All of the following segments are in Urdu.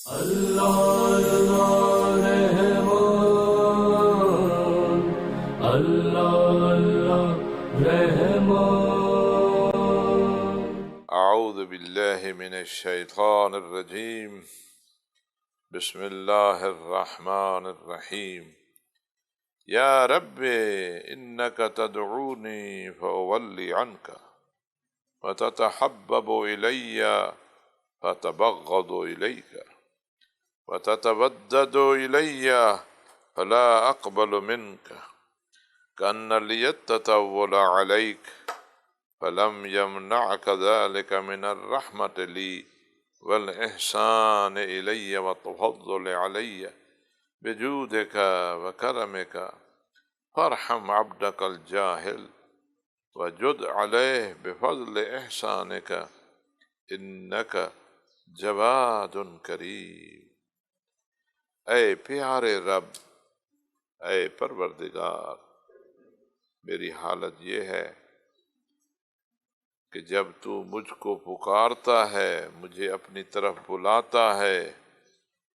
اللہ اللہ رحمان، اللہ اللہ رحمان۔ اعوذ باللہ من الشیطان الرجیم، بسم اللہ الرحمن الرحیم۔ یا رب انک تدعونی فاولی عنک وتتحبب الی فتبغض الیک وتتودد الی فلا اقبل منک کأن لی التطول علیک فلم يمنعك ذلك من الرحمة لي والإحسان إلي والتفضل علي بجودك وكرمك فارحم عبدك الجاهل وجد عليه بفضل إحسانك إنك جواد کریم۔ اے پیارے رب، اے پروردگار، میری حالت یہ ہے کہ جب تو مجھ کو پکارتا ہے، مجھے اپنی طرف بلاتا ہے،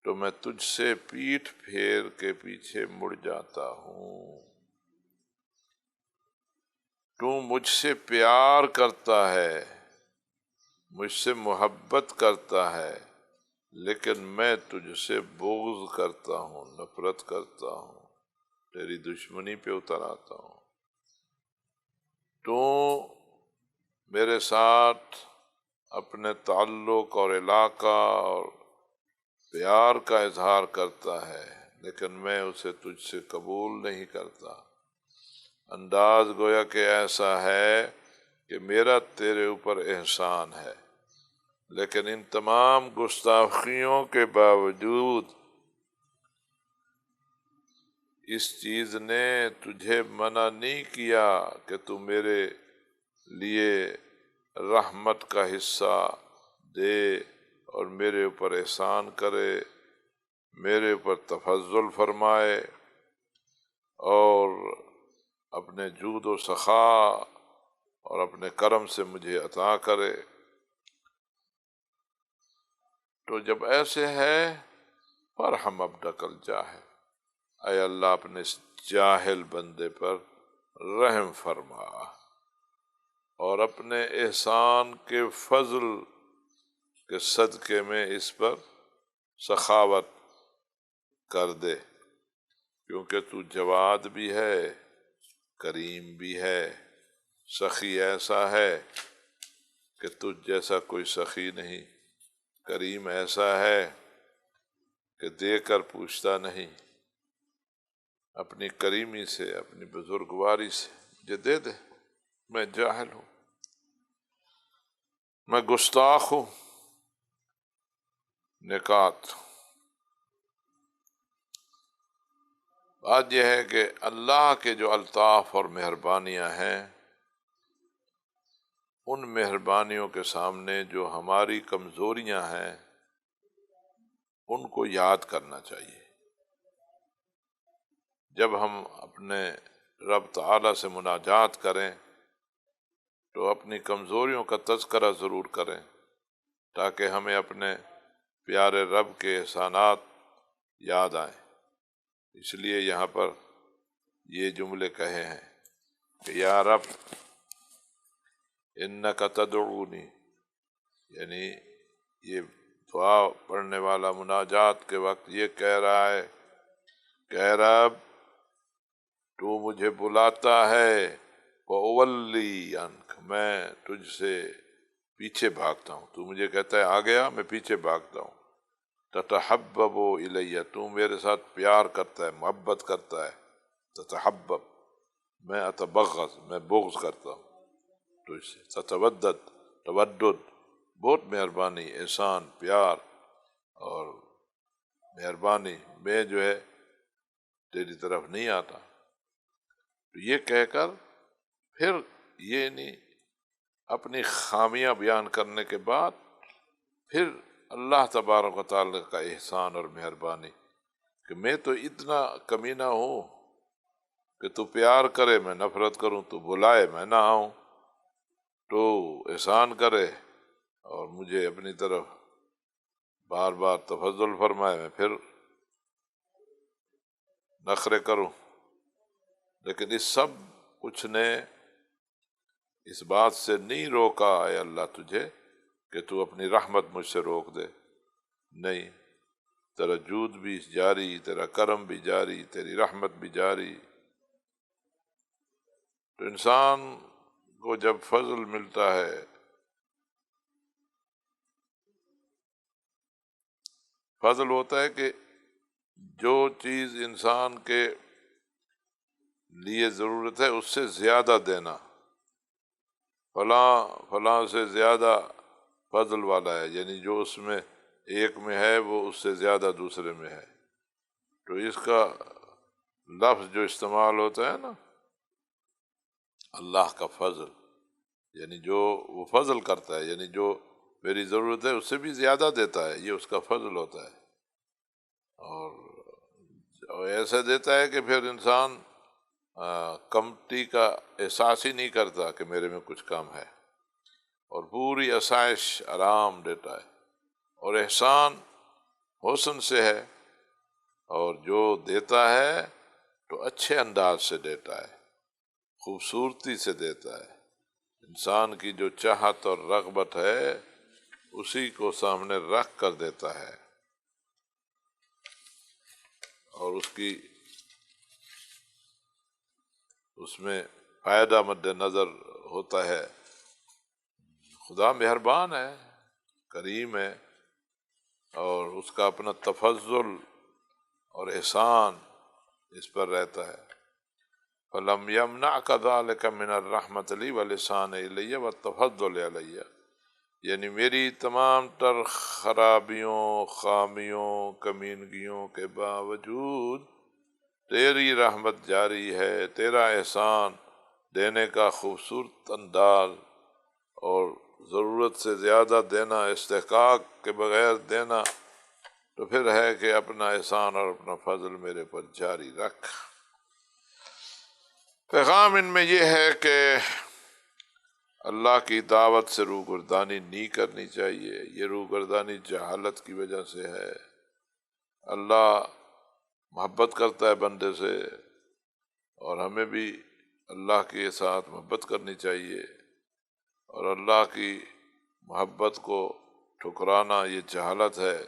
تو میں تجھ سے پیٹھ پھیر کے پیچھے مڑ جاتا ہوں۔ تو مجھ سے پیار کرتا ہے، مجھ سے محبت کرتا ہے، لیکن میں تجھ سے بغض کرتا ہوں، نفرت کرتا ہوں، تیری دشمنی پہ اتر آتا ہوں۔ تو میرے ساتھ اپنے تعلق اور علاقہ اور پیار کا اظہار کرتا ہے، لیکن میں اسے تجھ سے قبول نہیں کرتا۔ انداز گویا کہ ایسا ہے کہ میرا تیرے اوپر احسان ہے، لیکن ان تمام گستاخیوں کے باوجود اس چیز نے تجھے منع نہیں کیا کہ تو میرے لیے رحمت کا حصہ دے اور میرے اوپر احسان کرے، میرے اوپر تفضل فرمائے اور اپنے جود و سخا اور اپنے کرم سے مجھے عطا کرے۔ تو جب ایسے ہے، فارحم عبدک الجاہل، اے اللہ اپنے اس جاہل بندے پر رحم فرما اور اپنے احسان کے فضل کے صدقے میں اس پر سخاوت کر دے، کیونکہ تو جواد بھی ہے، کریم بھی ہے، سخی ایسا ہے کہ تجھ جیسا کوئی سخی نہیں، کریم ایسا ہے کہ دے کر پوچھتا نہیں، اپنی کریمی سے، اپنی بزرگواری سے مجھے دے دے۔ میں جاہل ہوں، میں گستاخ ہوں۔ نکات بات یہ ہے کہ اللہ کے جو الطاف اور مہربانیاں ہیں، ان مہربانیوں کے سامنے جو ہماری کمزوریاں ہیں ان کو یاد کرنا چاہیے۔ جب ہم اپنے رب تعالی سے مناجات کریں تو اپنی کمزوریوں کا تذکرہ ضرور کریں، تاکہ ہمیں اپنے پیارے رب کے احسانات یاد آئیں۔ اس لیے یہاں پر یہ جملے کہے ہیں کہ یا رب انک تدعونی، یعنی یہ دعا پڑھنے والا مناجات کے وقت یہ کہہ رہا ہے کہ اے رب تو مجھے بلاتا ہے، وَأُوَلِّي عَنْكَ، میں تجھ سے پیچھے بھاگتا ہوں۔ تو مجھے کہتا ہے آ گیا، میں پیچھے بھاگتا ہوں۔ تتحبب الیہ، تو میرے ساتھ پیار کرتا ہے، محبت کرتا ہے۔ تتحبب، میں اتبغض، میں بغض کرتا ہوں تجھ سے۔ تتودد، تودد، بہت مہربانی، احسان، پیار اور مہربانی میں جو ہے تیری طرف نہیں آتا۔ تو یہ کہہ کر پھر یہ نہیں، اپنی خامیاں بیان کرنے کے بعد پھر اللہ تبارک و تعالی کا احسان اور مہربانی کہ میں تو اتنا کمینہ ہوں کہ تو پیار کرے میں نفرت کروں، تو بلائے میں نہ آؤں، تو احسان کرے اور مجھے اپنی طرف بار بار تفضل فرمائے میں پھر نخرے کروں؟ لیکن اس سب کچھ نے اس بات سے نہیں روکا اے اللہ تجھے کہ تو اپنی رحمت مجھ سے روک دے، نہیں، تیرا جود بھی جاری، تیرا کرم بھی جاری، تیری رحمت بھی جاری۔ تو انسان کو جب فضل ملتا ہے، فضل ہوتا ہے کہ جو چیز انسان کے لیے ضرورت ہے اس سے زیادہ دینا، فلاں سے زیادہ فضل والا ہے، یعنی جو اس میں ایک میں ہے وہ اس سے زیادہ دوسرے میں ہے۔ تو اس کا لفظ جو استعمال ہوتا ہے نا، اللہ کا فضل، یعنی جو وہ فضل کرتا ہے، یعنی جو میری ضرورت ہے اس سے بھی زیادہ دیتا ہے، یہ اس کا فضل ہوتا ہے۔ اور ایسا دیتا ہے کہ پھر انسان کمتی کا احساس ہی نہیں کرتا کہ میرے میں کچھ کم ہے، اور پوری آسائش آرام دیتا ہے، اور احسان حسن سے ہے، اور جو دیتا ہے تو اچھے انداز سے دیتا ہے، خوبصورتی سے دیتا ہے۔ انسان کی جو چاہت اور رغبت ہے اسی کو سامنے رکھ کر دیتا ہے، اور اس میں فائدہ مد نظر ہوتا ہے۔ خدا مہربان ہے، کریم ہے، اور اس کا اپنا تفضل اور احسان اس پر رہتا ہے۔ فَلَمْ يَمْنَعْكَ ذَلِكَ مِنَ الرَّحْمَةِ لِي وَالْإِحْسَانِ إِلَيَّ وَالتَّفَضُّلِ عَلَيَّ، یعنی میری تمام تر خرابیوں، خامیوں، کمینگیوں کے باوجود تیری رحمت جاری ہے، تیرا احسان دینے کا خوبصورت انداز، اور ضرورت سے زیادہ دینا، استحقاق کے بغیر دینا، تو پھر ہے کہ اپنا احسان اور اپنا فضل میرے پر جاری رکھ۔ پیغام ان میں یہ ہے کہ اللہ کی دعوت سے روگردانی نہیں کرنی چاہیے، یہ روگردانی جہالت کی وجہ سے ہے۔ اللہ محبت کرتا ہے بندے سے، اور ہمیں بھی اللہ کے ساتھ محبت کرنی چاہیے، اور اللہ کی محبت کو ٹھکرانا یہ جہالت ہے۔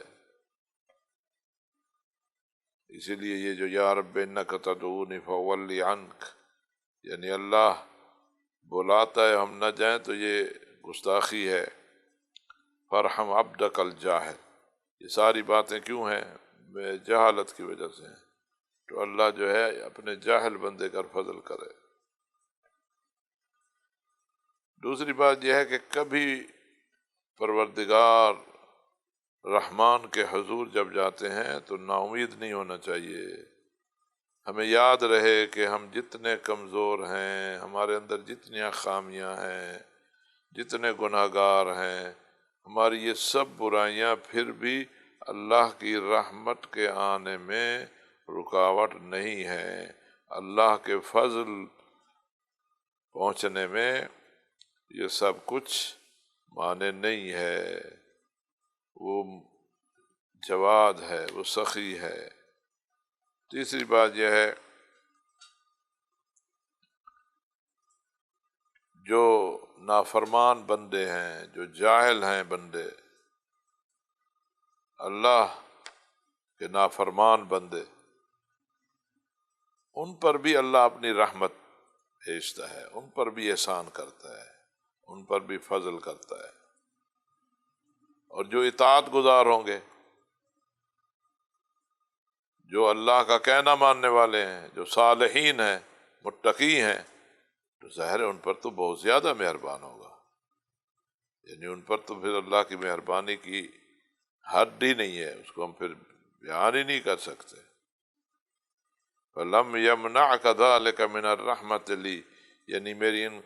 اسی لیے یہ جو یا رب انک تدعونی فاولی عنک، یعنی اللہ بلاتا ہے ہم نہ جائیں تو یہ گستاخی ہے۔ فرحم عبدک الجاہل، یہ ساری باتیں کیوں ہیں؟ بے جہالت کی وجہ سے ہیں، تو اللہ جو ہے اپنے جاہل بندے کا فضل کرے۔ دوسری بات یہ ہے کہ کبھی پروردگار رحمان کے حضور جب جاتے ہیں تو نا امید نہیں ہونا چاہیے۔ ہمیں یاد رہے کہ ہم جتنے کمزور ہیں، ہمارے اندر جتنی خامیاں ہیں، جتنے گناہ گار ہیں، ہماری یہ سب برائیاں پھر بھی اللہ کی رحمت کے آنے میں رکاوٹ نہیں ہے۔ اللہ کے فضل پہنچنے میں یہ سب کچھ مانے نہیں ہے۔ وہ جواد ہے، وہ سخی ہے۔ تیسری بات یہ ہے، جو نافرمان بندے ہیں، جو جاہل ہیں بندے، اللہ کے نافرمان بندے، ان پر بھی اللہ اپنی رحمت بھیجتا ہے، ان پر بھی احسان کرتا ہے، ان پر بھی فضل کرتا ہے۔ اور جو اطاعت گزار ہوں گے، جو اللہ کا کہنا ماننے والے ہیں، جو صالحین ہیں، متقی ہیں، تو ظاہر ہے ان پر تو بہت زیادہ مہربان ہوگا، یعنی ان پر تو پھر اللہ کی مہربانی کی حد ہی نہیں ہے، اس کو ہم پھر بیان ہی نہیں کر سکتے۔ فَلَمْ يَمْنَعْكَ ذَلِكَ مِنَ الرَّحْمَةِ لِي، یعنی میری ان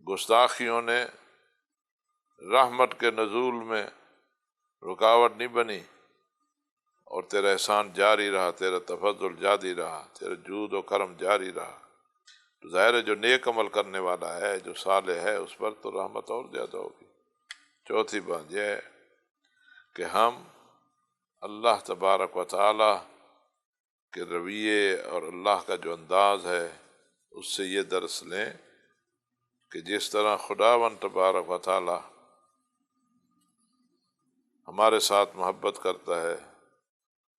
گستاخیوں نے رحمت کے نزول میں رکاوٹ نہیں بنی، اور تیرا احسان جاری رہا، تیرا تفضل جاری رہا، تیرا جود و کرم جاری رہا، تو ظاہر ہے جو نیک عمل کرنے والا ہے، جو صالح ہے، اس پر تو رحمت اور زیادہ ہوگی۔ چوتھی بات یہ ہے کہ ہم اللہ تبارک و تعالی کے رویے اور اللہ کا جو انداز ہے اس سے یہ درس لیں کہ جس طرح خداوند تبارک و تعالی ہمارے ساتھ محبت کرتا ہے،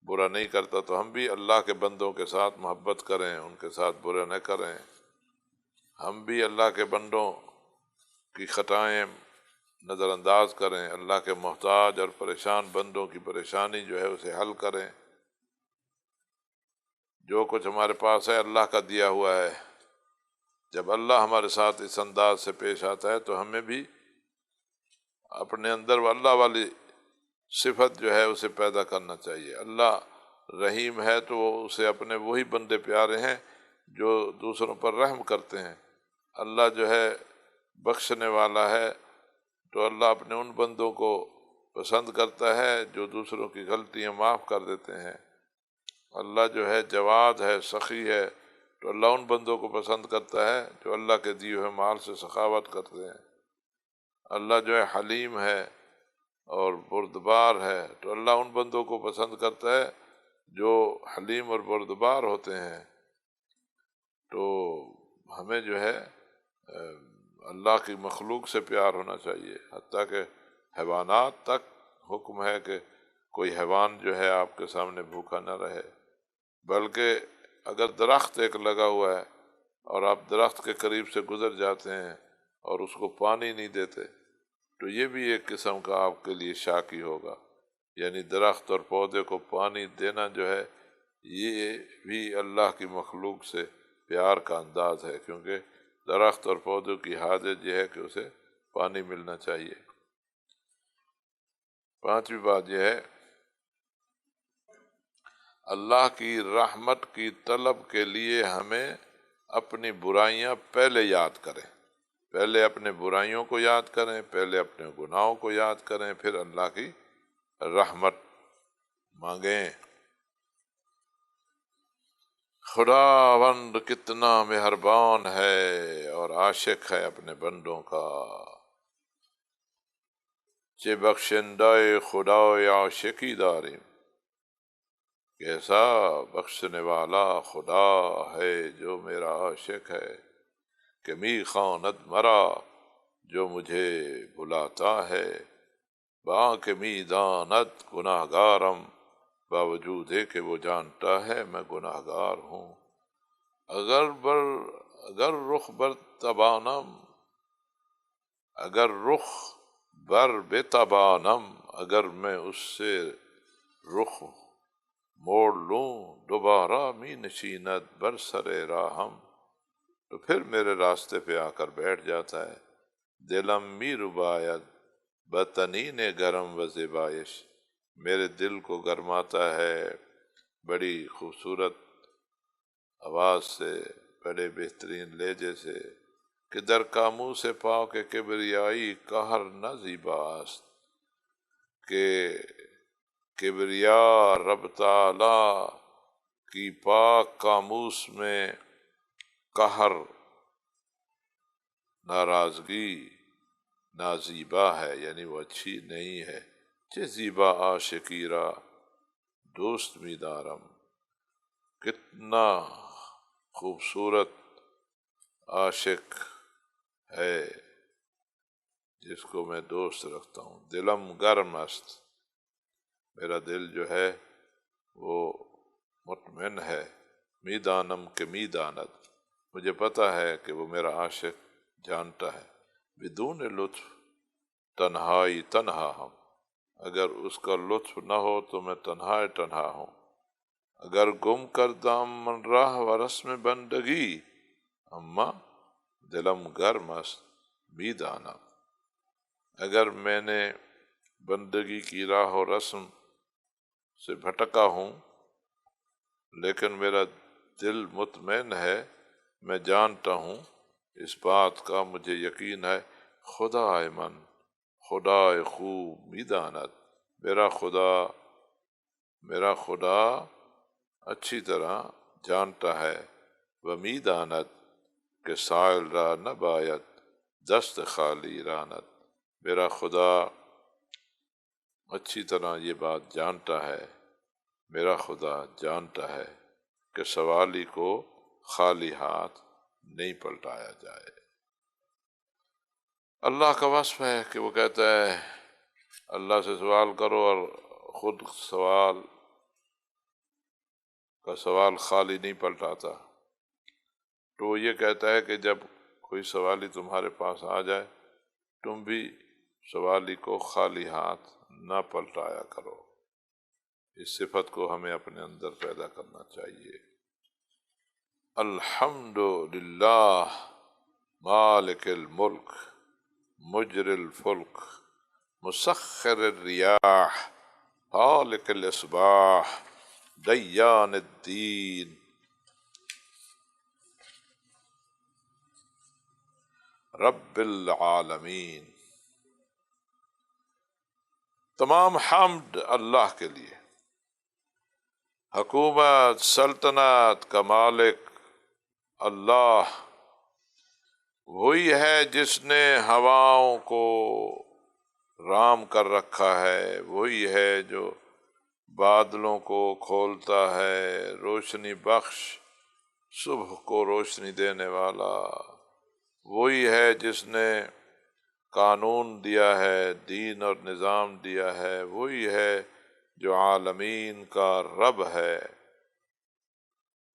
برا نہیں کرتا، تو ہم بھی اللہ کے بندوں کے ساتھ محبت کریں، ان کے ساتھ برا نہ کریں۔ ہم بھی اللہ کے بندوں کی خطائیں نظر انداز کریں، اللہ کے محتاج اور پریشان بندوں کی پریشانی جو ہے اسے حل کریں۔ جو کچھ ہمارے پاس ہے اللہ کا دیا ہوا ہے، جب اللہ ہمارے ساتھ اس انداز سے پیش آتا ہے تو ہمیں بھی اپنے اندر وہ اللہ والی صفت جو ہے اسے پیدا کرنا چاہیے۔ اللہ رحیم ہے تو اسے اپنے وہی بندے پیارے ہیں جو دوسروں پر رحم کرتے ہیں۔ اللہ جو ہے بخشنے والا ہے تو اللہ اپنے ان بندوں کو پسند کرتا ہے جو دوسروں کی غلطیاں معاف کر دیتے ہیں۔ اللہ جو ہے جواد ہے، سخی ہے، تو اللہ ان بندوں کو پسند کرتا ہے جو اللہ کے دیے ہوئے مال سے سخاوت کرتے ہیں۔ اللہ جو ہے حلیم ہے اور بردبار ہے، تو اللہ ان بندوں کو پسند کرتا ہے جو حلیم اور بردبار ہوتے ہیں۔ تو ہمیں جو ہے اللہ کی مخلوق سے پیار ہونا چاہیے، حتیٰ کہ حیوانات تک حکم ہے کہ کوئی حیوان جو ہے آپ کے سامنے بھوکا نہ رہے، بلکہ اگر درخت ایک لگا ہوا ہے اور آپ درخت کے قریب سے گزر جاتے ہیں اور اس کو پانی نہیں دیتے تو یہ بھی ایک قسم کا آپ کے لیے شاکی ہوگا۔ یعنی درخت اور پودے کو پانی دینا جو ہے یہ بھی اللہ کی مخلوق سے پیار کا انداز ہے، کیونکہ درخت اور پودوں کی حاجت یہ ہے کہ اسے پانی ملنا چاہیے۔ پانچویں بات یہ ہے اللہ کی رحمت کی طلب کے لیے ہمیں اپنی برائیاں پہلے یاد کریں، پہلے اپنے برائیوں کو یاد کریں، پہلے اپنے گناہوں کو یاد کریں، پھر اللہ کی رحمت مانگیں۔ خداوند کتنا مہربان ہے اور عاشق ہے اپنے بندوں کا، چہ بخشندہ خدا عاشقی داریم، کیسا بخشنے والا خدا ہے جو میرا عاشق ہے، کہ می خواند مرا جو مجھے بلاتا ہے، باں می داند گناہ گارم، باوجود ہے کہ وہ جانتا ہے میں گناہ گار ہوں۔ اگر رخ بر تبانم، اگر رخ بر بتبانم، اگر میں اس سے رخ موڑ لوں، دوبارہ می نشیند بر سر راہم، تو پھر میرے راستے پہ آ کر بیٹھ جاتا ہے۔ دلم می ربایت بطنین گرم و زیبایش، میرے دل کو گرماتا ہے بڑی خوبصورت آواز سے، بڑے بہترین لہجے سے، کہ در کاموں سے پاؤ کہ کبریائی قہر نہ زیباست، کہ کبریا رب تعالی کی پاک قاموس میں قہر، ناراضگی نازیبا ہے، یعنی وہ اچھی نہیں ہے۔ چہ زیبا عاشقی را دوست می دارم، کتنا خوبصورت عاشق ہے جس کو میں دوست رکھتا ہوں۔ دلم گرم است، میرا دل جو ہے وہ مطمئن ہے۔ می دانم کہ می داند، مجھے پتہ ہے کہ وہ میرا عاشق جانتا ہے۔ بدون لطف تنہائی تنہا ہم، اگر اس کا لطف نہ ہو تو میں تنہا ہوں۔ اگر گم کردام من راہ و رسم بندگی، اما دلم گرم است می دانم، اگر میں نے بندگی کی راہ و رسم سے بھٹکا ہوں لیکن میرا دل مطمئن ہے، میں جانتا ہوں اس بات کا، مجھے یقین ہے۔ خدا من خدا خوب می داند، میرا خدا اچھی طرح جانتا ہے۔ و می داند کہ سائل را نباید دست خالی راند، میرا خدا اچھی طرح یہ بات جانتا ہے، میرا خدا جانتا ہے کہ سوالی کو خالی ہاتھ نہیں پلٹایا جائے۔ اللہ کا وصف ہے کہ وہ کہتا ہے اللہ سے سوال کرو اور خود سوال کا سوال خالی نہیں پلٹاتا۔ تو وہ یہ کہتا ہے کہ جب کوئی سوالی تمہارے پاس آ جائے تم بھی سوالی کو خالی ہاتھ نہ پلٹایا کرو۔ اس صفت کو ہمیں اپنے اندر پیدا کرنا چاہیے۔ الحمد للہ مالک الملک مجر الفلک مسخر الریاح خالق الاصباح دیان الدین رب العالمین۔ تمام حمد اللہ کے لیے، حکومت سلطنت کا مالک اللہ وہی ہے جس نے ہواؤں کو رام کر رکھا ہے، وہی ہے جو بادلوں کو کھولتا ہے، روشنی بخش صبح کو روشنی دینے والا، وہی ہے جس نے قانون دیا ہے، دین اور نظام دیا ہے، وہی ہے جو عالمین کا رب ہے،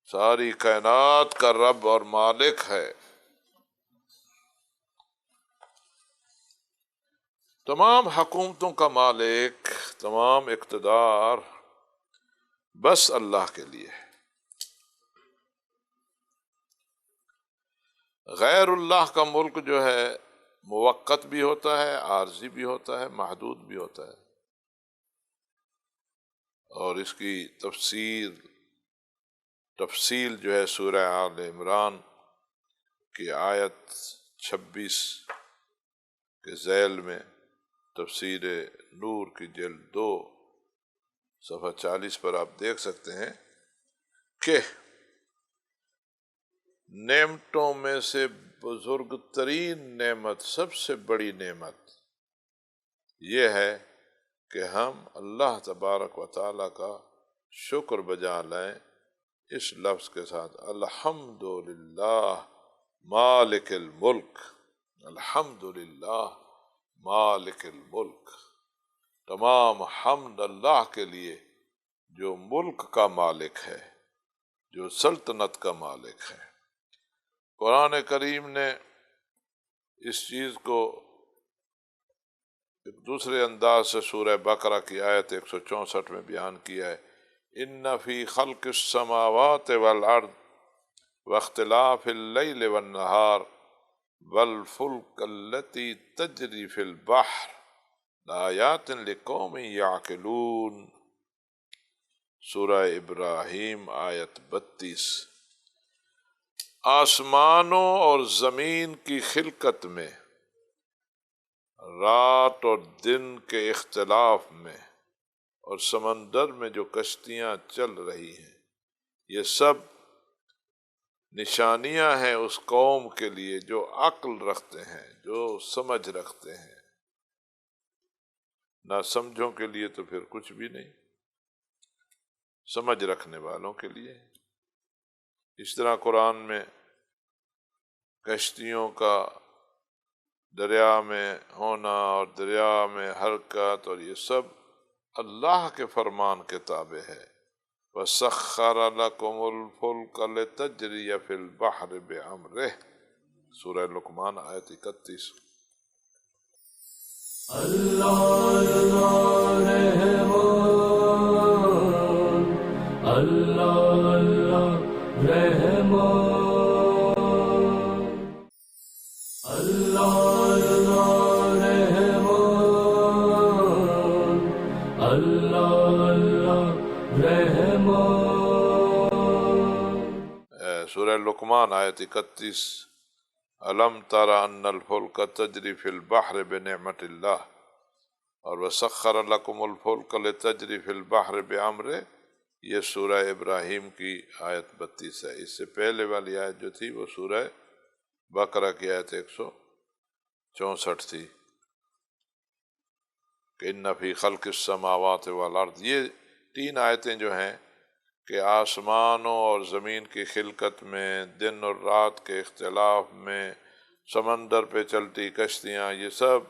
ساری کائنات کا رب اور مالک ہے۔ تمام حکومتوں کا مالک، تمام اقتدار بس اللہ کے لیے ہے۔ غیر اللہ کا ملک جو ہے موقت بھی ہوتا ہے، عارضی بھی ہوتا ہے، محدود بھی ہوتا ہے، اور اس کی تفصیل جو ہے سورہ آل عمران کی آیت 26 کے ذیل میں، تفسیر نور کی جلد 2 صفحہ 40 پر آپ دیکھ سکتے ہیں کہ نعمتوں میں سے بزرگ ترین نعمت، سب سے بڑی نعمت یہ ہے کہ ہم اللہ تبارک و تعالیٰ کا شکر بجا لائیں اس لفظ کے ساتھ الحمد للہ مالک الملک، الحمد للہ مالک الملک، تمام حمد اللہ کے لیے جو ملک کا مالک ہے، جو سلطنت کا مالک ہے۔ قرآن کریم نے اس چیز کو ایک دوسرے انداز سے سورہ بقرہ کی آیت 164 میں بیان کیا ہے، ان فی خلق السماوات والارض واختلاف اللیل والنہار والفلک التی تجری فی البحر لآیات لقوم یعقلون، سورہ ابراہیم آیت 32۔ آسمانوں اور زمین کی خلقت میں، رات اور دن کے اختلاف میں، اور سمندر میں جو کشتیاں چل رہی ہیں، یہ سب نشانیاں ہیں اس قوم کے لیے جو عقل رکھتے ہیں، جو سمجھ رکھتے ہیں۔ نہ سمجھوں کے لیے تو پھر کچھ بھی نہیں، سمجھ رکھنے والوں کے لیے۔ اس طرح قرآن میں کشتیوں کا دریا میں ہونا اور دریا میں حرکت اور یہ سب اللہ کے فرمان کے تابع ہے۔ وَسَخَّرَ لَكُمُ الْفُلْكَ لِتَجْرِيَ فِي الْبَحْرِ بِأَمْرِهِ، سورہ لقمان آیت 31۔ اللہ رحمان، اللہ رحمان، اللہ رحمان، اللہ رحمان۔ سورہ لقمان آیت 31، الم تر ان الفلک تجری فی البحر بنعمت اللہ، اور وسخر لکم الفلک لتجری فی البحر بامرہ، یہ سورہ ابراہیم کی آیت 32 ہے۔ اس سے پہلے والی آیت جو تھی وہ سورہ بقرہ کی آیت 164 تھی کہ ان فی خلق السماوات والارض، یہ 3 آیتیں جو ہیں کہ آسمانوں اور زمین کی خلقت میں، دن اور رات کے اختلاف میں، سمندر پہ چلتی کشتیاں، یہ سب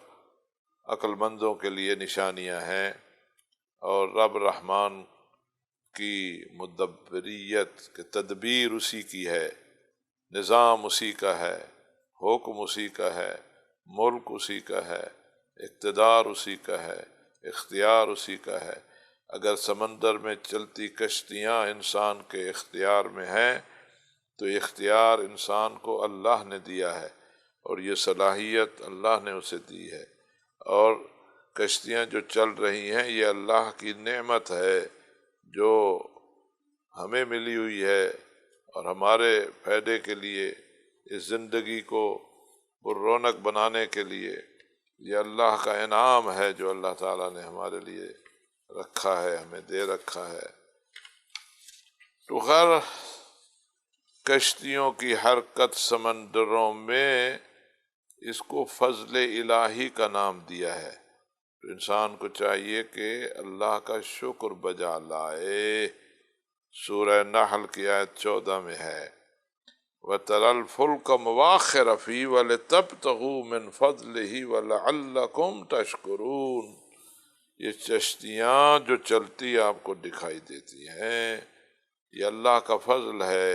عقل مندوں کے لیے نشانیاں ہیں، اور رب رحمان کی مدبریت کہ تدبیر اسی کی ہے، نظام اسی کا ہے، حکم اسی کا ہے، ملک اسی کا ہے، اقتدار اسی کا ہے، اختیار اسی کا ہے۔ اگر سمندر میں چلتی کشتیاں انسان کے اختیار میں ہیں تو اختیار انسان کو اللہ نے دیا ہے، اور یہ صلاحیت اللہ نے اسے دی ہے، اور کشتیاں جو چل رہی ہیں یہ اللہ کی نعمت ہے جو ہمیں ملی ہوئی ہے، اور ہمارے فائدے کے لیے، اس زندگی کو پر رونق بنانے کے لیے، یہ اللہ کا انعام ہے جو اللہ تعالیٰ نے ہمارے لیے رکھا ہے، ہمیں دے رکھا ہے۔ تو خیر کشتیوں کی حرکت سمندروں میں، اس کو فضل الہی کا نام دیا ہے، تو انسان کو چاہیے کہ اللہ کا شکر بجا لائے۔ سورہ نحل کی آیت 14 میں ہے وَتَرَى الْفُلْكَ مَوَاخِرَ فِيهِ وَلِتَبْتَغُوا مِنْ فَضْلِهِ وَلَعَلَّكُمْ تَشْكُرُونَ، یہ کشتیاں جو چلتی آپ کو دکھائی دیتی ہیں، یہ اللہ کا فضل ہے،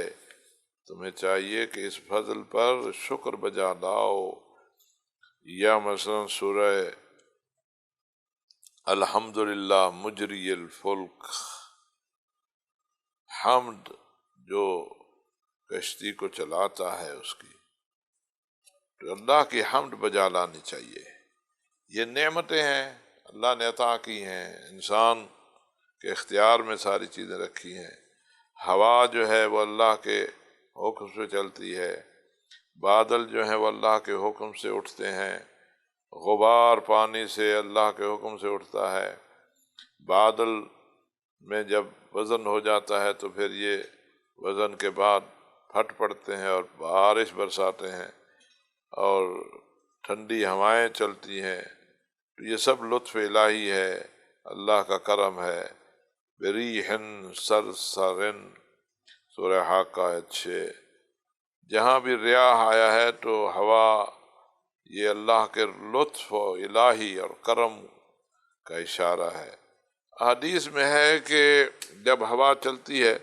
تمہیں چاہیے کہ اس فضل پر شکر بجا لاؤ۔ یا مثلا سورہ الحمدللہ مجری الفلک، حمد جو کشتی کو چلاتا ہے اس کی، تو اللہ کی حمد بجا لانی چاہیے۔ یہ نعمتیں ہیں اللہ نے عطا کی ہیں، انسان کے اختیار میں ساری چیزیں رکھی ہیں۔ ہوا جو ہے وہ اللہ کے حکم سے چلتی ہے، بادل جو ہیں وہ اللہ کے حکم سے اٹھتے ہیں، غبار پانی سے اللہ کے حکم سے اٹھتا ہے، بادل میں جب وزن ہو جاتا ہے تو پھر یہ وزن کے بعد پھٹ پڑتے ہیں اور بارش برساتے ہیں، اور ٹھنڈی ہوائیں چلتی ہیں، تو یہ سب لطف الہی ہے، اللہ کا کرم ہے۔ بریح صرصر، سورہ حاقہ آیت 6۔ جہاں بھی ریاح آیا ہے تو ہوا یہ اللہ کے لطف و الہی اور کرم کا اشارہ ہے۔ حدیث میں ہے کہ جب ہوا چلتی ہے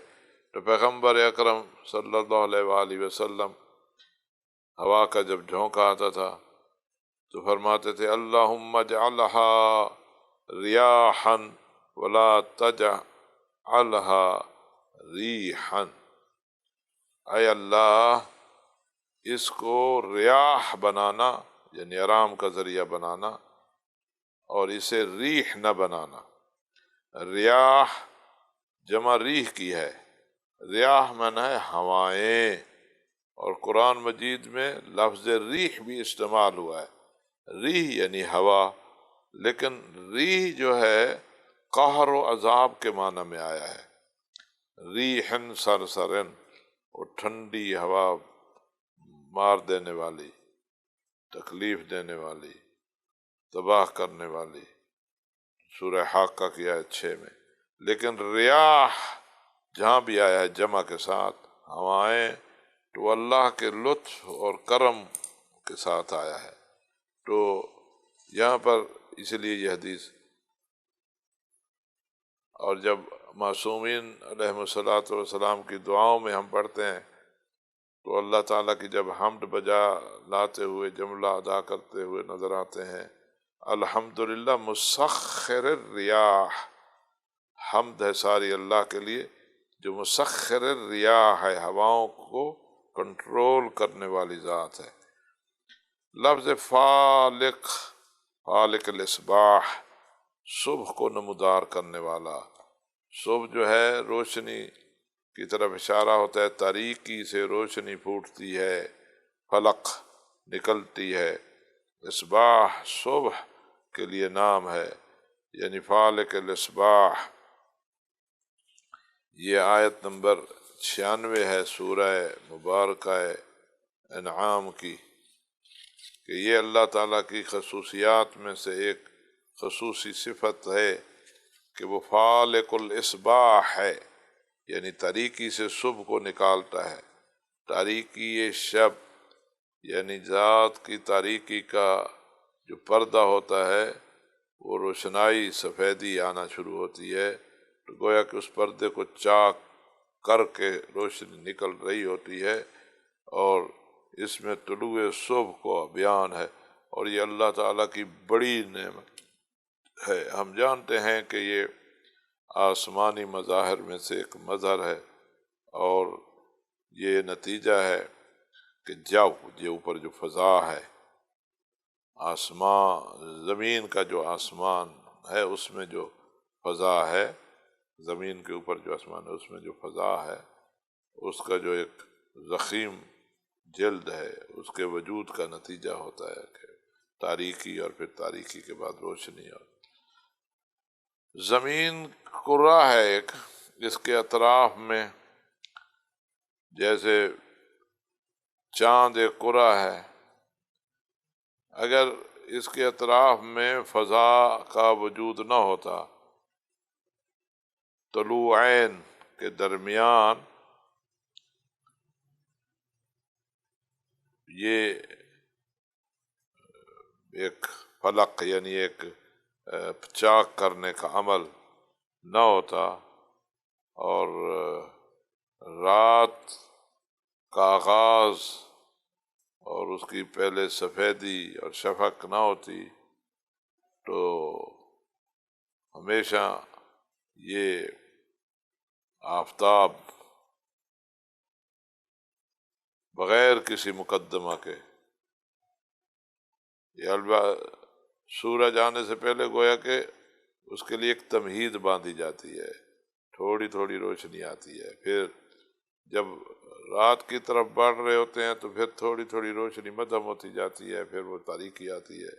تو پیغمبر اکرم صلی اللہ علیہ وآلہ وسلم ہوا کا جب جھونکا آتا تھا تو فرماتے تھے اللہم اجعلہا ریاحا ولا تجعلہا ریحا، اے اللہ اس کو ریاح بنانا یعنی آرام کا ذریعہ بنانا، اور اسے ریح نہ بنانا۔ ریاح جمع ریح کی ہے، ریاح معنی ہے ہوائیں، اور قرآن مجید میں لفظ ریح بھی استعمال ہوا ہے، ریح یعنی ہوا، لیکن ریح جو ہے قہر و عذاب کے معنی میں آیا ہے۔ ریح صرصر، اور ٹھنڈی ہوا مار دینے والی، تکلیف دینے والی، تباہ کرنے والی، سورہ حاقہ کی آیت 6 میں۔ لیکن ریاح جہاں بھی آیا ہے جمع کے ساتھ، ہوائیں، تو اللہ کے لطف اور کرم کے ساتھ آیا ہے، تو یہاں پر اس لیے یہ حدیث۔ اور جب معصومین علیہم الصلاۃ والسلام کی دعاؤں میں ہم پڑھتے ہیں تو اللہ تعالیٰ کی جب حمد بجا لاتے ہوئے، جملہ ادا کرتے ہوئے نظر آتے ہیں، الحمدللہ مسخر الریاح، حمد ہے ساری اللہ کے لیے جو مسخر الریاح ہے، ہواؤں کو کنٹرول کرنے والی ذات ہے۔ لفظ فالق، فالق الاصباح، صبح کو نمودار کرنے والا، صبح جو ہے روشنی کی طرف اشارہ ہوتا ہے، تاریکی سے روشنی پھوٹتی ہے، فلق نکلتی ہے، اصباح صبح کے لیے نام ہے، یعنی فالق الاصباح۔ یہ آیت نمبر 96 ہے سورہ مبارکہ انعام کی، کہ یہ اللہ تعالیٰ کی خصوصیات میں سے ایک خصوصی صفت ہے کہ وہ فالق الاصباح ہے، یعنی تاریکی سے صبح کو نکالتا ہے۔ تاریکی شب یعنی ذات کی تاریکی کا جو پردہ ہوتا ہے وہ روشنائی سفیدی آنا شروع ہوتی ہے، تو گویا کہ اس پردے کو چاک کر کے روشنی نکل رہی ہوتی ہے، اور اس میں طلوع صبح کو بیان ہے، اور یہ اللہ تعالیٰ کی بڑی نعمت ہے۔ ہم جانتے ہیں کہ یہ آسمانی مظاہر میں سے ایک مظہر ہے، اور یہ نتیجہ ہے کہ جب یہ اوپر جو فضا ہے، آسمان زمین کا جو آسمان ہے اس میں جو فضا ہے، زمین کے اوپر جو آسمان ہے اس میں جو فضا ہے، اس کا جو ایک ضخیم جلد ہے، اس کے وجود کا نتیجہ ہوتا ہے کہ تاریکی، اور پھر تاریکی کے بعد روشنی۔ اور زمین کرہ ہے ایک، اس کے اطراف میں جیسے چاند ایک کرہ ہے، اگر اس کے اطراف میں فضا کا وجود نہ ہوتا، طلوعین کے درمیان یہ ایک فلق یعنی ایک چاک کرنے کا عمل نہ ہوتا، اور رات کا آغاز اور اس کی پہلے سفیدی اور شفق نہ ہوتی، تو ہمیشہ یہ آفتاب بغیر کسی مقدمہ کے، یہ سورج آنے سے پہلے گویا کہ اس کے لیے ایک تمہید باندھی جاتی ہے، تھوڑی تھوڑی روشنی آتی ہے، پھر جب رات کی طرف بڑھ رہے ہوتے ہیں تو پھر تھوڑی تھوڑی روشنی مدھم ہوتی جاتی ہے، پھر وہ تاریکی آتی ہے۔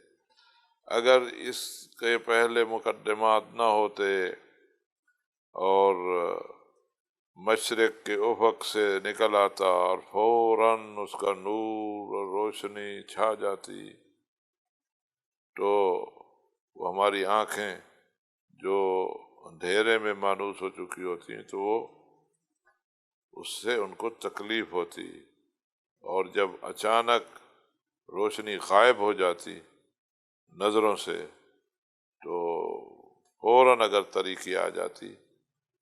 اگر اس کے پہلے مقدمات نہ ہوتے اور مشرق کے افق سے نکل آتا اور فوراً اس کا نور اور روشنی چھا جاتی، تو وہ ہماری آنکھیں جو اندھیرے میں مانوس ہو چکی ہوتی ہیں تو وہ اس سے ان کو تکلیف ہوتی، اور جب اچانک روشنی غائب ہو جاتی نظروں سے تو فوراً اگر تاریکی آ جاتی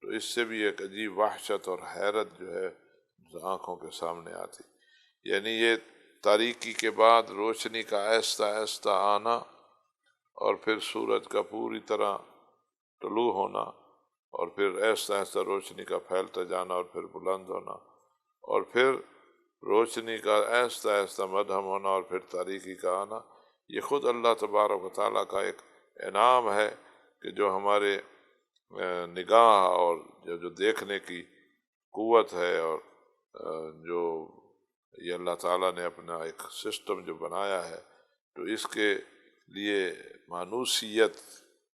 تو اس سے بھی ایک عجیب وحشت اور حیرت جو ہے آنکھوں کے سامنے آتی۔ یعنی یہ تاریکی کے بعد روشنی کا آہستہ آہستہ آنا، اور پھر سورج کا پوری طرح طلوع ہونا، اور پھر آہستہ آہستہ روشنی کا پھیلتا جانا، اور پھر بلند ہونا، اور پھر روشنی کا آہستہ آہستہ مدھم ہونا، اور پھر تاریکی کا آنا، یہ خود اللہ تبارک و تعالیٰ کا ایک انعام ہے کہ جو ہمارے نگاہ اور جو دیکھنے کی قوت ہے، اور جو یہ اللہ تعالیٰ نے اپنا ایک سسٹم جو بنایا ہے، تو اس کے لیے مانوسیت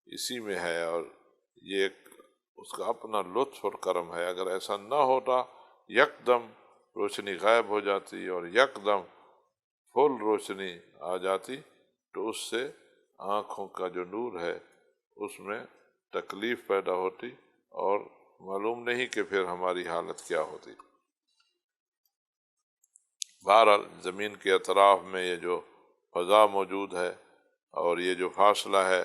اسی میں ہے، اور یہ ایک اس کا اپنا لطف اور کرم ہے۔ اگر ایسا نہ ہوتا، یکدم روشنی غائب ہو جاتی اور یکدم فل روشنی آ جاتی، تو اس سے آنکھوں کا جو نور ہے اس میں تکلیف پیدا ہوتی، اور معلوم نہیں کہ پھر ہماری حالت کیا ہوتی۔ بہرحال زمین کے اطراف میں یہ جو فضا موجود ہے، اور یہ جو فاصلہ ہے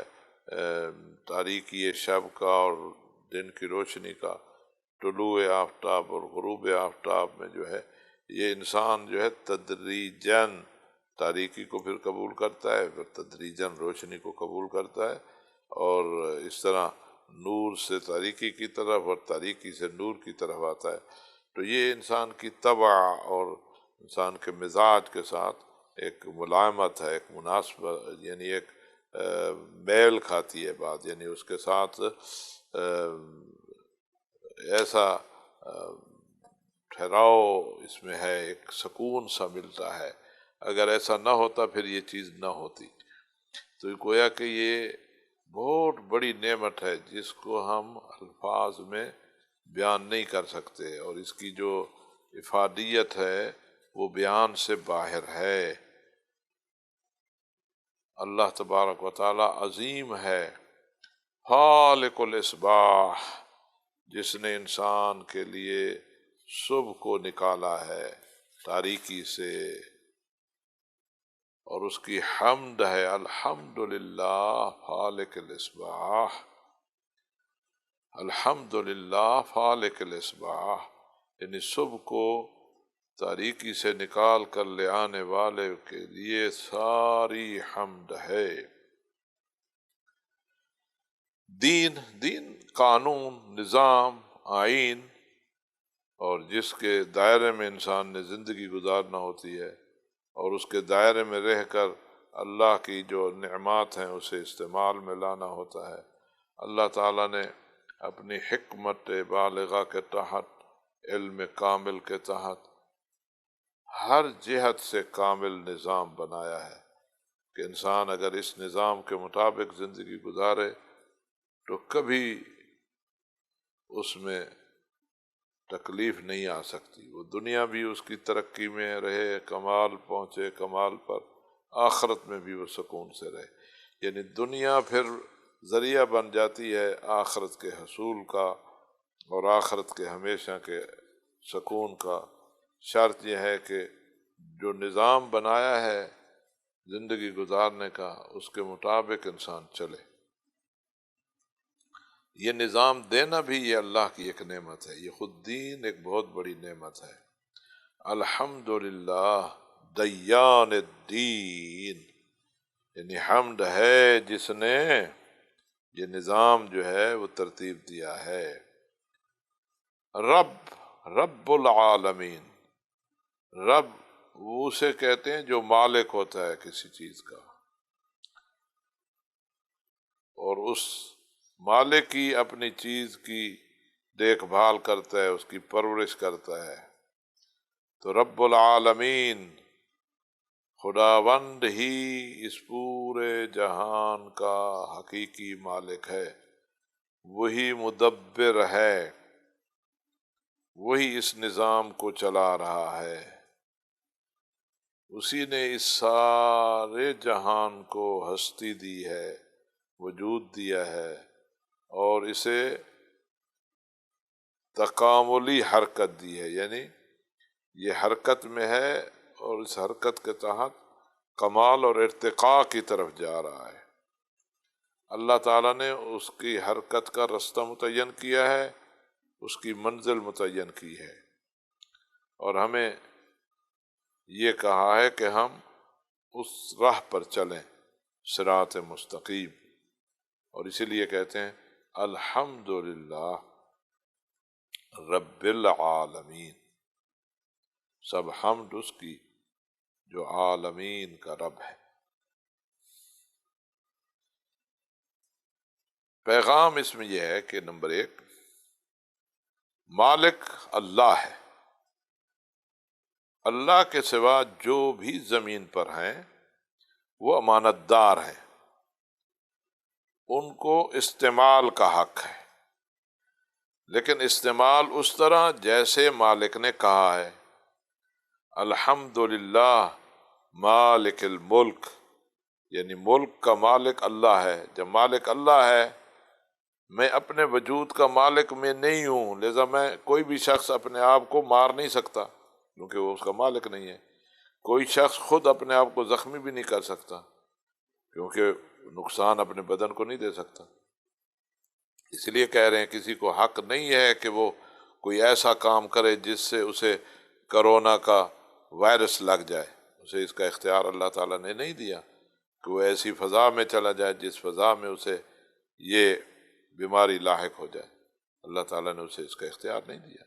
تاریکی شب کا اور دن کی روشنی کا، طلوع آفتاب اور غروب آفتاب میں جو ہے، یہ انسان جو ہے تدریجاً تاریکی کو پھر قبول کرتا ہے، پھر تدریجاً روشنی کو قبول کرتا ہے، اور اس طرح نور سے تاریکی کی طرف اور تاریکی سے نور کی طرف آتا ہے۔ تو یہ انسان کی طبع اور انسان کے مزاج کے ساتھ ایک ملائمت ہے، ایک مناسبت، یعنی ایک میل کھاتی ہے بات، یعنی اس کے ساتھ ایسا ٹھہراؤ اس میں ہے، ایک سکون سا ملتا ہے۔ اگر ایسا نہ ہوتا پھر یہ چیز نہ ہوتی۔ تو گویا کہ یہ بہت بڑی نعمت ہے جس کو ہم الفاظ میں بیان نہیں کر سکتے، اور اس کی جو افادیت ہے وہ بیان سے باہر ہے۔ اللہ تبارک و تعالی عظیم ہے، خالق الاصباح، جس نے انسان کے لیے صبح کو نکالا ہے تاریکی سے، اور اس کی حمد ہے الحمدللہ خالق الاصباح، الحمدللہ خالق الاصباح، یعنی صبح کو تاریکی سے نکال کر لے آنے والے کے لیے ساری حمد ہے۔ دین قانون، نظام، آئین، اور جس کے دائرے میں انسان نے زندگی گزارنا ہوتی ہے، اور اس کے دائرے میں رہ کر اللہ کی جو نعمات ہیں اسے استعمال میں لانا ہوتا ہے۔ اللہ تعالیٰ نے اپنی حکمت بالغہ کے تحت، علم کامل کے تحت ہر جہت سے کامل نظام بنایا ہے کہ انسان اگر اس نظام کے مطابق زندگی گزارے تو کبھی اس میں تکلیف نہیں آ سکتی، وہ دنیا بھی اس کی ترقی میں رہے، کمال پہنچے کمال پر، آخرت میں بھی وہ سکون سے رہے۔ یعنی دنیا پھر ذریعہ بن جاتی ہے آخرت کے حصول کا، اور آخرت کے ہمیشہ کے سکون کا۔ شرط یہ ہے کہ جو نظام بنایا ہے زندگی گزارنے کا، اس کے مطابق انسان چلے۔ یہ نظام دینا بھی یہ اللہ کی ایک نعمت ہے، یہ خود دین ایک بہت بڑی نعمت ہے۔ الحمدللہ دیان الدین، یعنی حمد ہے جس نے یہ نظام جو ہے وہ ترتیب دیا ہے۔ رب العالمین، رب وہ اسے کہتے ہیں جو مالک ہوتا ہے کسی چیز کا، اور اس مالک ہی اپنی چیز کی دیکھ بھال کرتا ہے، اس کی پرورش کرتا ہے۔ تو رب العالمین، خداوند ہی اس پورے جہان کا حقیقی مالک ہے، وہی مدبر ہے، وہی اس نظام کو چلا رہا ہے، اسی نے اس سارے جہان کو ہستی دی ہے، وجود دیا ہے، اور اسے تکاملی حرکت دی ہے، یعنی یہ حرکت میں ہے اور اس حرکت کے تحت کمال اور ارتقاء کی طرف جا رہا ہے۔ اللہ تعالیٰ نے اس کی حرکت کا رستہ متعین کیا ہے، اس کی منزل متعین کی ہے، اور ہمیں یہ کہا ہے کہ ہم اس راہ پر چلیں، صراط مستقیم، اور اسی لیے کہتے ہیں الحمدللہ رب العالمین، سب حمد اس کی جو عالمین کا رب ہے۔ پیغام اس میں یہ ہے کہ نمبر 1، مالک اللہ ہے، اللہ کے سوا جو بھی زمین پر ہیں وہ امانت دار ہیں، ان کو استعمال کا حق ہے، لیکن استعمال اس طرح جیسے مالک نے کہا ہے۔ الحمدللہ مالک الملک، یعنی ملک کا مالک اللہ ہے۔ جب مالک اللہ ہے، میں اپنے وجود کا مالک میں نہیں ہوں، لہذا میں کوئی بھی شخص اپنے آپ کو مار نہیں سکتا کیونکہ وہ اس کا مالک نہیں ہے۔ کوئی شخص خود اپنے آپ کو زخمی بھی نہیں کر سکتا کیونکہ نقصان اپنے بدن کو نہیں دے سکتا۔ اس لیے کہہ رہے ہیں کسی کو حق نہیں ہے کہ وہ کوئی ایسا کام کرے جس سے اسے کرونا کا وائرس لگ جائے، اسے اس کا اختیار اللہ تعالیٰ نے نہیں دیا کہ وہ ایسی فضا میں چلا جائے جس فضا میں اسے یہ بیماری لاحق ہو جائے، اللہ تعالیٰ نے اسے اس کا اختیار نہیں دیا۔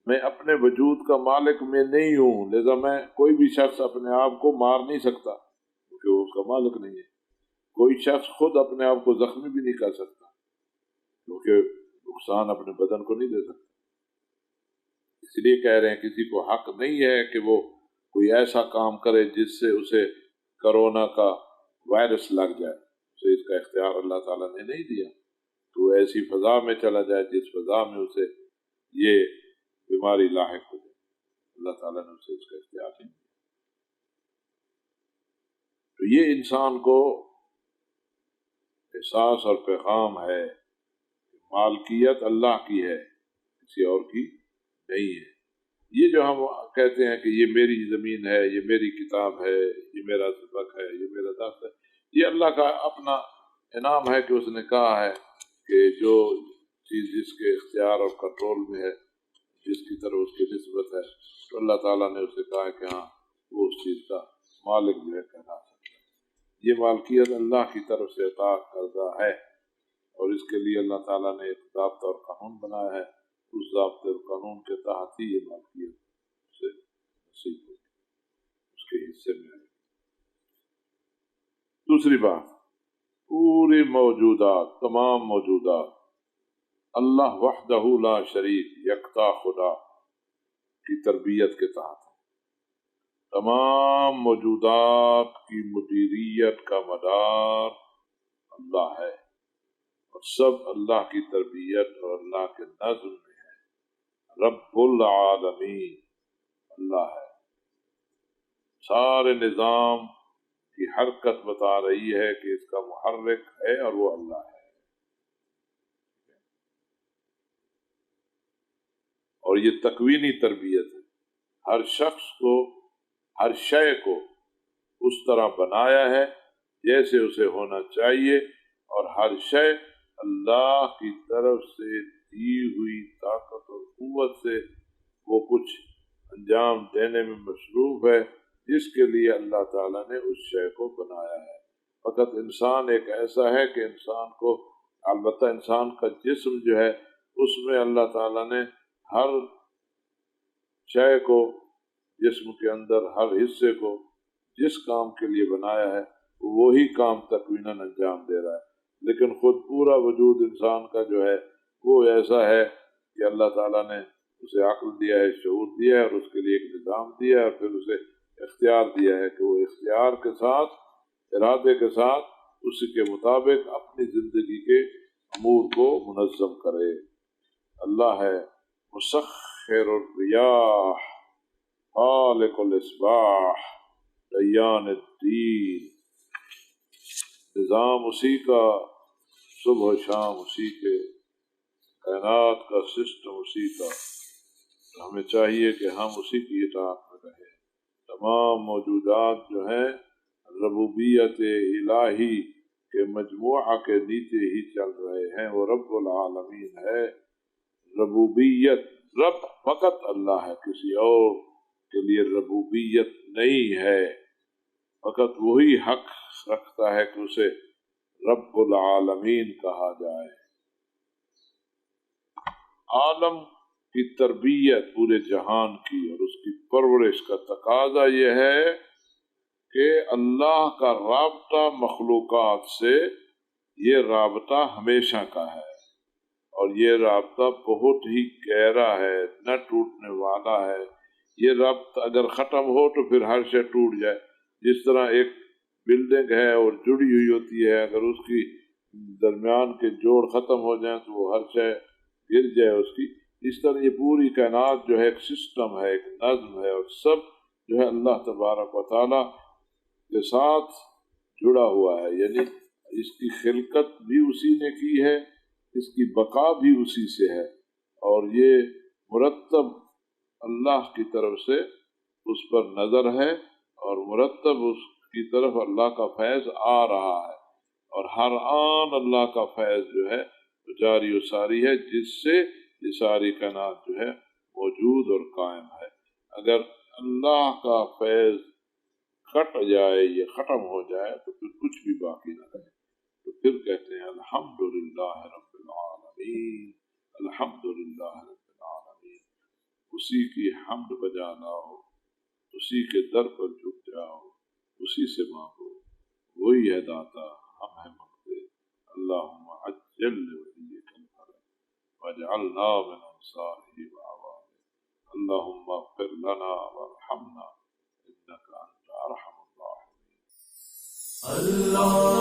میں اپنے وجود کا مالک میں نہیں ہوں، لہذا میں کوئی بھی شخص اپنے آپ کو مار نہیں سکتا کیونکہ وہ اس کا مالک نہیں ہے۔ کوئی شخص خود اپنے آپ کو زخمی بھی نہیں کر سکتا کیونکہ نقصان اپنے بدن کو نہیں دے سکتا۔ اس لیے کہہ رہے ہیں کسی کو حق نہیں ہے کہ وہ کوئی ایسا کام کرے جس سے اسے کرونا کا وائرس لگ جائے، اسے اس کا اختیار اللہ تعالیٰ نے نہیں دیا تو وہ ایسی فضا میں چلا جائے جس فضا میں اسے یہ بیماری لاحق ہو جائے، اللہ تعالیٰ نے اسے اس کا اختیار نہیں دیا۔ تو یہ انسان کو احساس اور پیغام ہے کہ مالکیت اللہ کی ہے، کسی اور کی نہیں ہے۔ یہ جو ہم کہتے ہیں کہ یہ میری زمین ہے، یہ میری کتاب ہے، یہ میرا سبق ہے، یہ میرا درس ہے، یہ اللہ کا اپنا انعام ہے کہ اس نے کہا ہے کہ جو چیز جس کے اختیار اور کنٹرول میں ہے، جس کی طرف اس کی نسبت ہے، تو اللہ تعالیٰ نے اسے کہا ہے کہ ہاں وہ اس چیز کا مالک جو ہے کہنا سکتا ہے۔ یہ مالکیت اللہ کی طرف سے عطا کردہ ہے، اور اس کے لیے اللہ تعالیٰ نے ایک ضابطہ اور قانون بنایا ہے، اس ضابطے اور قانون کے تحت ہی یہ مالکیت سے نصیب ہوگی، اس کے حصے میں آئے۔ دوسری بات، پوری موجودات، تمام موجودات اللہ وحدہ لا شریک یکتا خدا کی تربیت کے تحت ہے۔ تمام موجودات کی مدیریت کا مدار اللہ ہے، اور سب اللہ کی تربیت اور اللہ کے نظم میں ہے۔ رب العالمین اللہ ہے، سارے نظام کی حرکت بتا رہی ہے کہ اس کا محرک ہے اور وہ اللہ ہے۔ اور یہ تکوینی تربیت ہے، ہر شخص کو، ہر شے کو اس طرح بنایا ہے جیسے اسے ہونا چاہیے، اور ہر شے اللہ کی طرف سے دی ہوئی طاقت اور قوت سے وہ کچھ انجام دینے میں مصروف ہے جس کے لیے اللہ تعالیٰ نے اس شے کو بنایا ہے۔ فقط انسان ایک ایسا ہے کہ انسان کو، البتہ انسان کا جسم جو ہے اس میں اللہ تعالیٰ نے ہر شے کو، جسم کے اندر ہر حصے کو جس کام کے لیے بنایا ہے وہی کام تکویناً انجام دے رہا ہے، لیکن خود پورا وجود انسان کا جو ہے وہ ایسا ہے کہ اللہ تعالیٰ نے اسے عقل دیا ہے، شعور دیا ہے، اور اس کے لیے ایک نظام دیا ہے، اور پھر اسے اختیار دیا ہے کہ وہ اختیار کے ساتھ، ارادے کے ساتھ، اسی کے مطابق اپنی زندگی کے امور کو منظم کرے۔ اللہ ہے مسخر الریاح خالق الاصباح دیان الدین، نظام اسی کا، صبح و شام اسی کے، کائنات کا سسٹم اسی کا، ہمیں چاہیے کہ ہم اسی کی اطاعت میں رہیں۔ تمام موجودات جو ہیں ربوبیت الہی کے مجموعہ کے نیچے ہی چل رہے ہیں، وہ رب العالمین ہے۔ ربوبیت، رب فقط اللہ ہے، کسی اور کے لیے ربوبیت نہیں ہے، فقط وہی حق رکھتا ہے کہ اسے رب العالمین کہا جائے۔ عالم کی تربیت پورے جہان کی اور اس کی پرورش کا تقاضا یہ ہے کہ اللہ کا رابطہ مخلوقات سے، یہ رابطہ ہمیشہ کا ہے، اور یہ رابطہ بہت ہی گہرا ہے، نہ ٹوٹنے والا ہے۔ یہ رابطہ اگر ختم ہو تو پھر ہر شے ٹوٹ جائے۔ جس طرح ایک بلڈنگ ہے اور جڑی ہوئی ہوتی ہے، اگر اس کی درمیان کے جوڑ ختم ہو جائیں تو وہ ہر شے گر جائے اس کی، اس طرح یہ پوری کائنات جو ہے ایک سسٹم ہے، ایک نظم ہے، اور سب جو ہے اللہ تبارک و تعالیٰ کے ساتھ جڑا ہوا ہے، یعنی اس کی خلقت بھی اسی نے کی ہے، اس کی بقا بھی اسی سے ہے، اور یہ مرتب اللہ کی طرف سے اس پر نظر ہے، اور مرتب اس کی طرف اللہ کا فیض آ رہا ہے، اور ہر آن اللہ کا فیض جو ہے جاری و ساری ہے، جس سے یہ ساری کائنات جو ہے موجود اور قائم ہے۔ اگر اللہ کا فیض کٹ جائے، یہ ختم ہو جائے، تو پھر کچھ بھی باقی نہ رہے، تو پھر کہتے ہیں الحمدللہ رب العالمین، الحمدللہ رب العالمین۔ اسی کی حمد بجا لاؤ، اسی کے در پر جھک جاؤ، اسی سے مانگو، وہی ہے داتا، ہم ہیں مانگتے۔ اللہم عجل لولیک الفرج واجعلنا من انصارہ وعوانہ، اللہم اغفر لنا وارحمنا انک انت ارحم الراحمین۔ اللہ